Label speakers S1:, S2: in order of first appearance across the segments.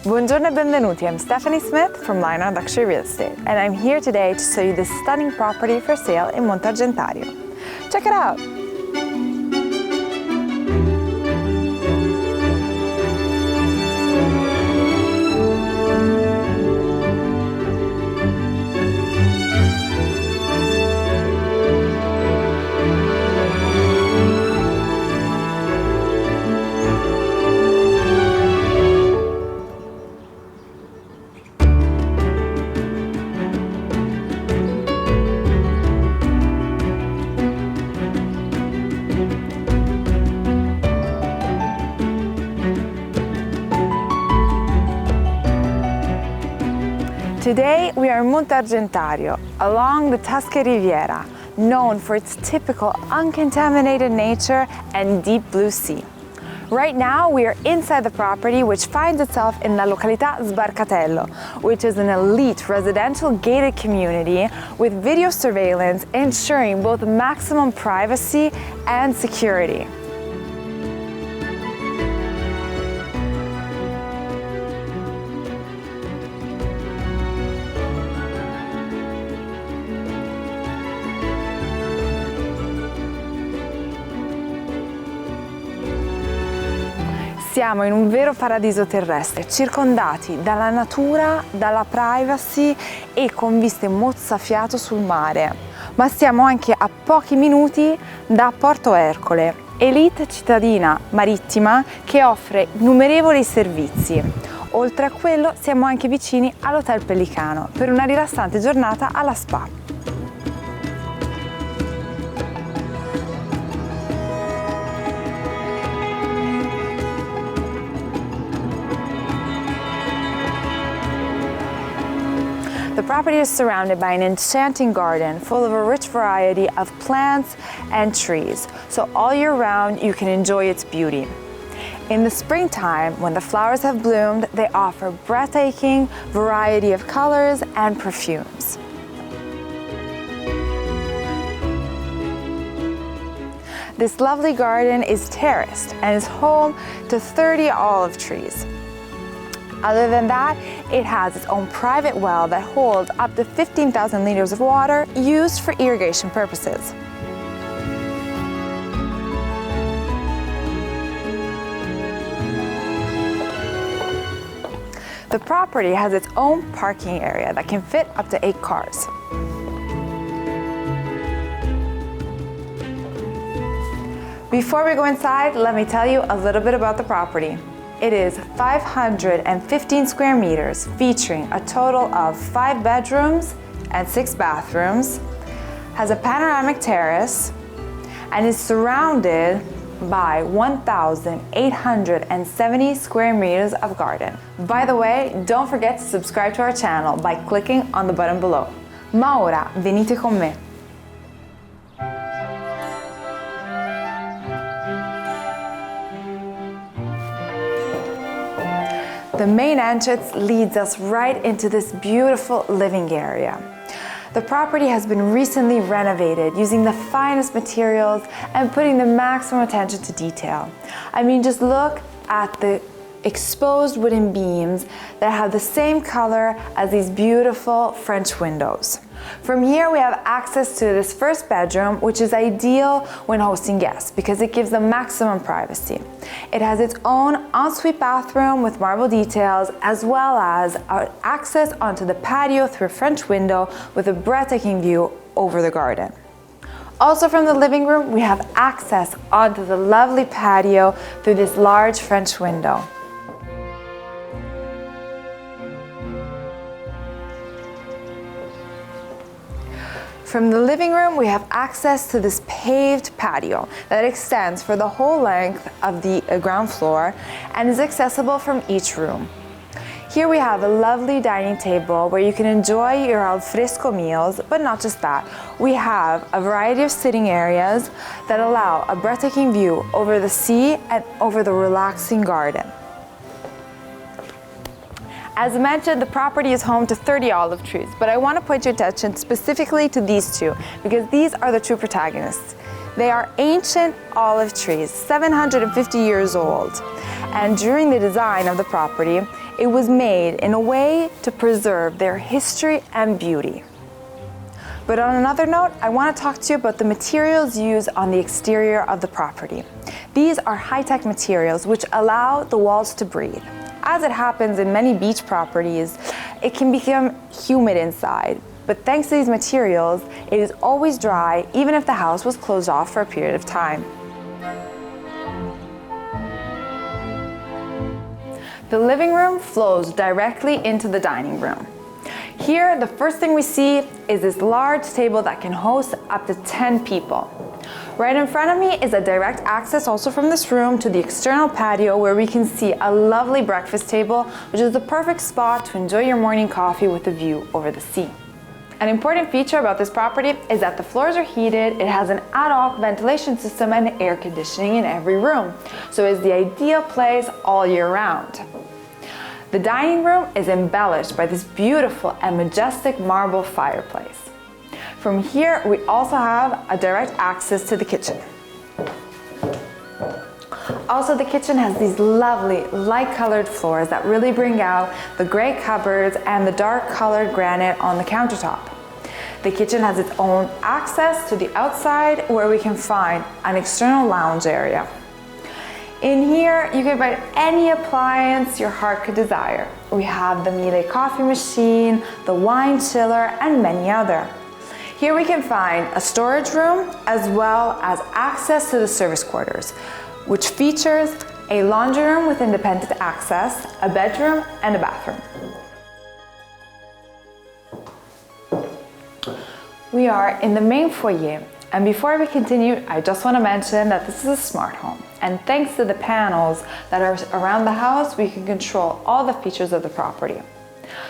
S1: Buongiorno e benvenuti, I'm Stefanie Smith from Lionard Luxury Real Estate, and I'm here today to show you this stunning property for sale in Monte Argentario. Check it out! Today we are in Monte Argentario, along the Tuscan Riviera, known for its typical uncontaminated nature and deep blue sea. Right now we are inside the property, which finds itself in La località Sbarcatello, which is an elite residential gated community with video surveillance ensuring both maximum privacy and security. Siamo in un vero paradiso terrestre, circondati dalla natura, dalla privacy e con viste mozzafiato sul mare. Ma siamo anche a pochi minuti da Porto Ercole, elite cittadina marittima che offre innumerevoli servizi. Oltre a quello siamo anche vicini all'Hotel Pellicano per una rilassante giornata alla spa. The property is surrounded by an enchanting garden full of a rich variety of plants and trees, so all year round you can enjoy its beauty. In the springtime, when the flowers have bloomed, they offer breathtaking variety of colors and perfumes. This lovely garden is terraced and is home to 30 olive trees. Other than that, it has its own private well that holds up to 15,000 liters of water used for irrigation purposes. The property has its own parking area that can fit up to 8 cars. Before we go inside, let me tell you a little bit about the property. It is 515 square meters, featuring a total of 5 bedrooms and 6 bathrooms, has a panoramic terrace, and is surrounded by 1,870 square meters of garden. By the way, don't forget to subscribe to our channel by clicking on the button below. Ma ora, venite con me. The main entrance leads us right into this beautiful living area. The property has been recently renovated using the finest materials and putting the maximum attention to detail. I mean, just look at the exposed wooden beams that have the same color as these beautiful French windows. From here we have access to this first bedroom, which is ideal when hosting guests because it gives them maximum privacy. It has its own ensuite bathroom with marble details, as well as access onto the patio through a French window with a breathtaking view over the garden. Also from the living room, we have access onto the lovely patio through this large French window. From the living room, we have access to this paved patio that extends for the whole length of the ground floor and is accessible from each room. Here we have a lovely dining table where you can enjoy your al fresco meals, but not just that. We have a variety of sitting areas that allow a breathtaking view over the sea and over the relaxing garden. As mentioned, the property is home to 30 olive trees, but I want to point your attention specifically to these two because these are the true protagonists. They are ancient olive trees, 750 years old. And during the design of the property, It was made in a way to preserve their history and beauty. But on another note, I want to talk to you about the materials used on the exterior of the property. These are high-tech materials which allow the walls to breathe. As it happens in many beach properties, it can become humid inside. But thanks to these materials, it is always dry, even if the house was closed off for a period of time. The living room flows directly into the dining room. Here, the first thing we see is this large table that can host up to 10 people. Right in front of me is a direct access also from this room to the external patio where we can see a lovely breakfast table, which is the perfect spot to enjoy your morning coffee with a view over the sea. An important feature about this property is that the floors are heated, it has an ad hoc ventilation system and air conditioning in every room, so it's the ideal place all year round. The dining room is embellished by this beautiful and majestic marble fireplace. From here, we also have a direct access to the kitchen. Also, the kitchen has these lovely light-colored floors that really bring out the gray cupboards and the dark-colored granite on the countertop. The kitchen has its own access to the outside where we can find an external lounge area. In here, you can find any appliance your heart could desire. We have the Miele coffee machine, the wine chiller, and many other. Here we can find a storage room as well as access to the service quarters, which features a laundry room with independent access, a bedroom, and a bathroom. We are in the main foyer, and before we continue, I just want to mention that this is a smart home, and thanks to the panels that are around the house, we can control all the features of the property.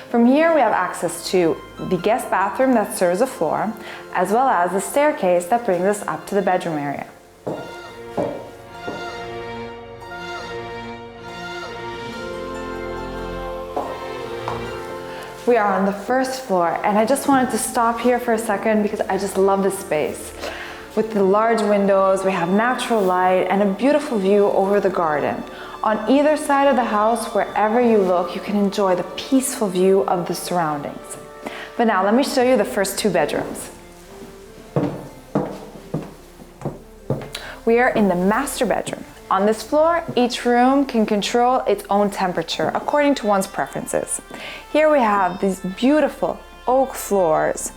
S1: From here, we have access to the guest bathroom that serves the floor, as well as the staircase that brings us up to the bedroom area. We are on the first floor, and I just wanted to stop here for a second because I just love this space. With the large windows, we have natural light and a beautiful view over the garden. On either side of the house, wherever you look, you can enjoy the peaceful view of the surroundings. But now let me show you the first two bedrooms. We are in the master bedroom. On this floor, each room can control its own temperature according to one's preferences. Here we have these beautiful oak floors.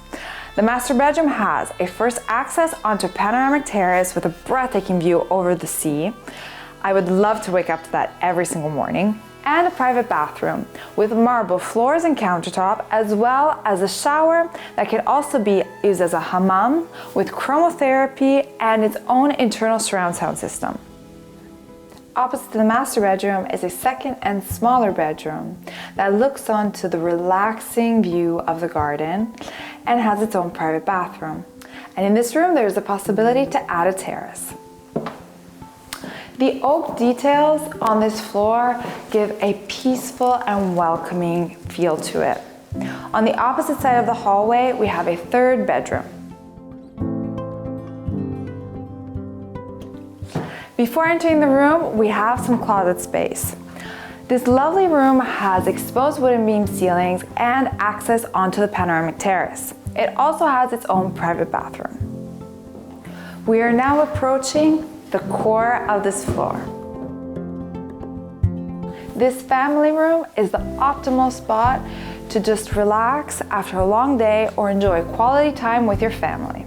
S1: The master bedroom has a first access onto a panoramic terrace with a breathtaking view over the sea. I would love to wake up to that every single morning. And a private bathroom with marble floors and countertop, as well as a shower that can also be used as a hammam with chromotherapy and its own internal surround sound system. Opposite to the master bedroom is a second and smaller bedroom that looks onto the relaxing view of the garden and has its own private bathroom. And in this room, there's a possibility to add a terrace. The oak details on this floor give a peaceful and welcoming feel to it. On the opposite side of the hallway, we have a third bedroom. Before entering the room, we have some closet space. This lovely room has exposed wooden beam ceilings and access onto the panoramic terrace. It also has its own private bathroom. We are now approaching the core of this floor. This family room is the optimal spot to just relax after a long day or enjoy quality time with your family.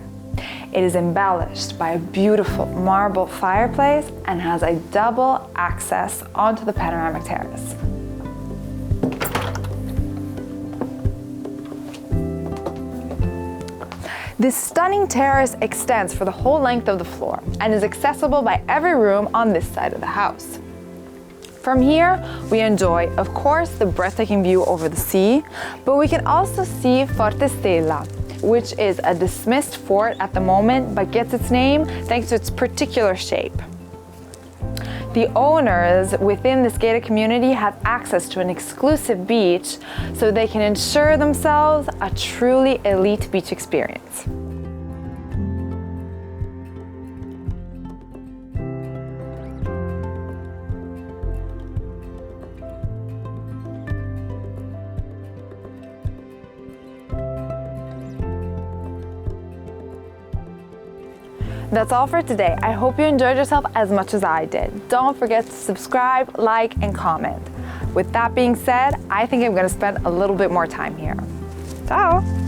S1: It is embellished by a beautiful marble fireplace and has a double access onto the panoramic terrace. This stunning terrace extends for the whole length of the floor and is accessible by every room on this side of the house. From here, we enjoy, of course, the breathtaking view over the sea, but we can also see Forte Stella, which is a dismissed fort at the moment, but gets its name thanks to its particular shape. The owners within this gated community have access to an exclusive beach so they can ensure themselves a truly elite beach experience. That's all for today. I hope you enjoyed yourself as much as I did. Don't forget to subscribe, like, and comment. With that being said, I think I'm gonna spend a little bit more time here. Ciao!